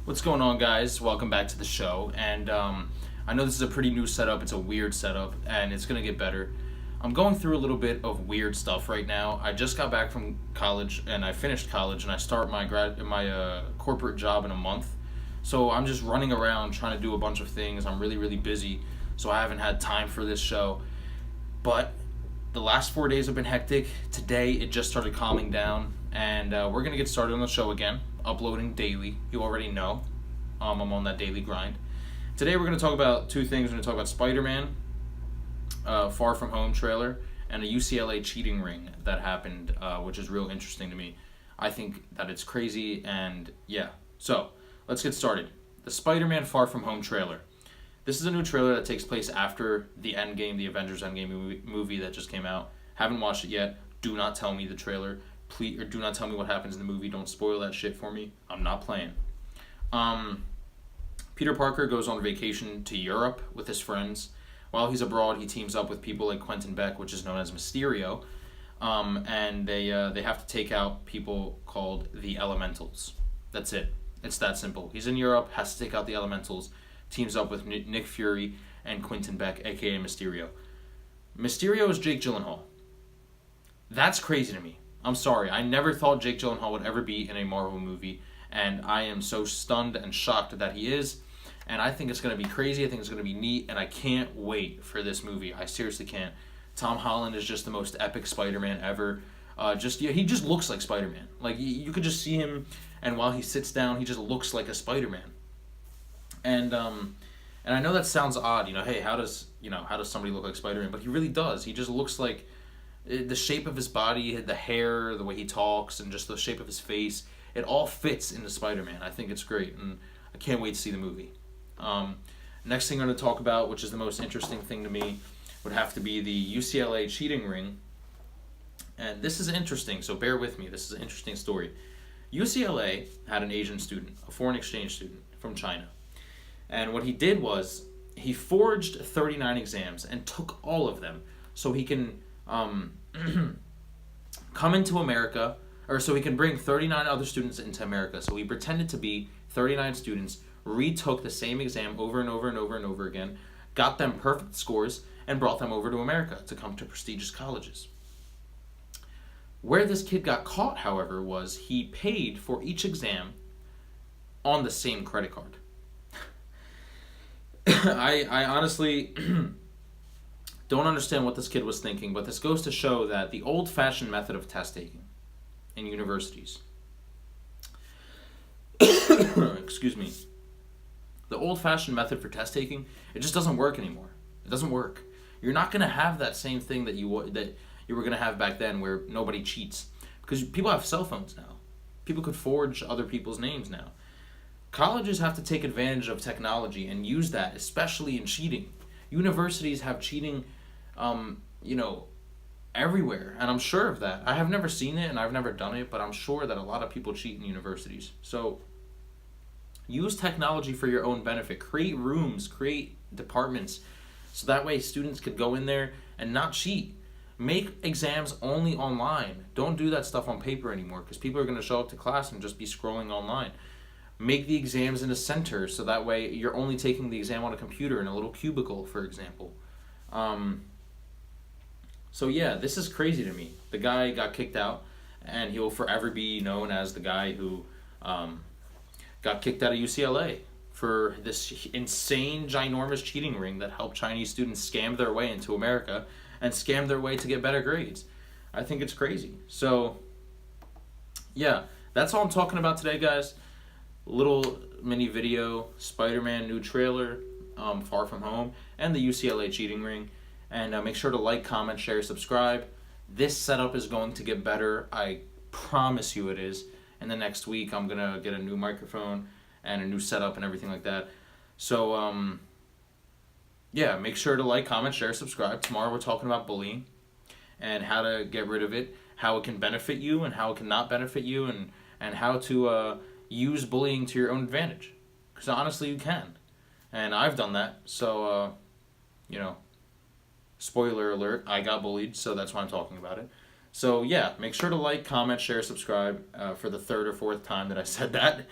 What's going on, guys? Welcome back to the show. And I know this is a pretty new setup. It's a weird setup, and it's going to get better. I'm going through a little bit of weird stuff right now. I just got back from college, and I finished college, and I start my corporate job in a month. So I'm just running around trying to do a bunch of things. I'm really, really busy, so I haven't had time for this show. But the last 4 days have been hectic. Today, it just started calming down, and we're going to get started on the show again, uploading daily. You already know. I'm on that daily grind. Today, we're going to talk about two things. We're going to talk about Spider-Man, Far From Home trailer, and a UCLA cheating ring that happened, which is real interesting to me. I think that it's crazy, and yeah. So, let's get started. The Spider-Man Far From Home trailer. This is a new trailer that takes place after the Endgame, the Avengers Endgame movie that just came out. Haven't watched it yet. Do not tell me the trailer. Please, or do not tell me what happens in the movie. Don't spoil that shit for me. I'm not playing. Peter Parker goes on vacation to Europe with his friends. While he's abroad, he teams up with people like Quentin Beck, which is known as Mysterio, and they have to take out people called the Elementals. That's it. It's that simple. He's in Europe, has to take out the Elementals, teams up with Nick Fury and Quentin Beck, aka Mysterio. Mysterio is Jake Gyllenhaal. That's crazy to me. I'm sorry. I never thought Jake Gyllenhaal would ever be in a Marvel movie, and I am so stunned and shocked that he is. And I think it's going to be crazy. I think it's going to be neat, and I can't wait for this movie. I seriously can't. Tom Holland is just the most epic Spider-Man ever. He just looks like Spider-Man. Like you could just see him, and while he sits down, he just looks like a Spider-Man. And I know that sounds odd. Hey, how does somebody look like Spider-Man? But he really does. He just looks like the shape of his body, the hair, the way he talks, and just the shape of his face. It all fits into Spider-Man. I think it's great, and I can't wait to see the movie. Next thing I'm going to talk about, which is the most interesting thing to me, would have to be the UCLA cheating ring. And this is interesting, so bear with me. This is an interesting story. UCLA had an Asian student, a foreign exchange student from China. And what he did was he forged 39 exams and took all of them so he can come into America, or so he can bring 39 other students into America. So he pretended to be 39 students, retook the same exam over and over and over and over again, got them perfect scores, and brought them over to America to come to prestigious colleges. Where this kid got caught, however, was he paid for each exam on the same credit card. I honestly don't understand what this kid was thinking, but this goes to show that the old-fashioned method of test taking in universities, excuse me, the old-fashioned method for test taking, it just doesn't work anymore. It doesn't work. You're not going to have that same thing that you were going to have back then, where nobody cheats, because people have cell phones now. People could forge other people's names now. Colleges have to take advantage of technology and use that, especially in cheating. Universities have cheating, everywhere, and I'm sure of that. I have never seen it, and I've never done it, but I'm sure that a lot of people cheat in universities. So use technology for your own benefit. Create rooms, create departments, so that way students could go in there and not cheat. Make exams only online. Don't do that stuff on paper anymore, because people are going to show up to class and just be scrolling online. Make the exams in a center, so that way you're only taking the exam on a computer in a little cubicle, for example. So yeah, this is crazy to me. The guy got kicked out, and he will forever be known as the guy who got kicked out of UCLA for this insane, ginormous cheating ring that helped Chinese students scam their way into America and scam their way to get better grades. I think it's crazy. So yeah, that's all I'm talking about today, guys. Little mini video, Spider-Man new trailer, Far From Home, and the UCLA cheating ring. And make sure to like, comment, share, subscribe. This setup is going to get better. I promise you it is. And the next week, I'm going to get a new microphone and a new setup and everything like that. So, yeah, make sure to like, comment, share, subscribe. Tomorrow we're talking about bullying and how to get rid of it, how it can benefit you and how it can not benefit you, and how to use bullying to your own advantage. Because honestly, you can. And I've done that. So, spoiler alert, I got bullied, so that's why I'm talking about it. So yeah, make sure to like, comment, share, subscribe for the third or fourth time that I said that.